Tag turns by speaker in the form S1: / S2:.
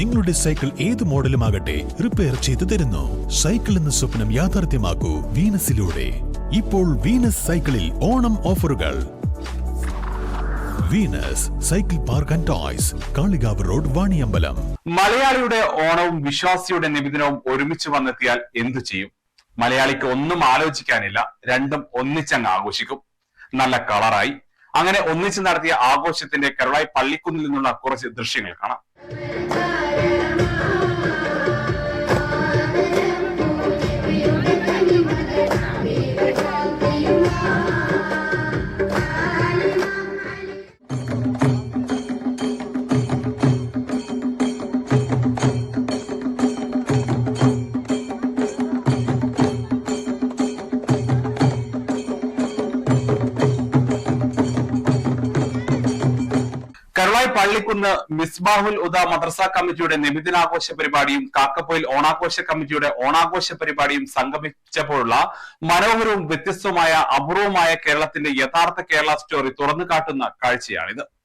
S1: നിങ്ങളുടെ സൈക്കിൾ ഏത് മോഡലുമാകട്ടെ റിപ്പയർ ചെയ്തു തരുന്നു. സൈക്കിൾ എന്ന സ്വപ്നം യാഥാർത്ഥ്യമാക്കൂ വീനസിലൂടെ. ഇപ്പോൾ വീനസ് സൈക്കിളിൽ ഓണം ഓഫറുകൾ. Venus cycle park and toys, Kalikavu road, Vaniyambalam.
S2: മലയാളിയുടെ ഓണവും വിശ്വാസിയുടെ നബിദിനവും ഒരുമിച്ച് വന്നെത്തിയാൽ എന്തു ചെയ്യും? മലയാളിക്ക് ഒന്നും ആലോചിക്കാനില്ല, രണ്ടും ഒന്നിച്ചങ്ങ് ആഘോഷിക്കും. നല്ല കളറായി. അങ്ങനെ ഒന്നിച്ച് നടത്തിയ ആഘോഷത്തിന്റെ കരുളായി പള്ളിക്കുന്നിൽ നിന്നുള്ള കുറച്ച് ദൃശ്യങ്ങൾ കാണാം. കരുളായി പള്ളിക്കുന്ന് മിസ്ബാഹുൽ ഉദ മദ്രസ കമ്മിറ്റിയുടെ നബിദിനാഘോഷ പരിപാടിയും കാക്കപ്പൊയിൽ ഓണാഘോഷ കമ്മിറ്റിയുടെ ഓണാഘോഷ പരിപാടിയും സംഗമിച്ചപ്പോഴുള്ള മനോഹരവും വ്യത്യസ്തവുമായ അപൂർവമായ കേരളത്തിന്റെ യഥാർത്ഥ കേരള സ്റ്റോറി തുറന്നു കാട്ടുന്ന കാഴ്ചയാണിത്.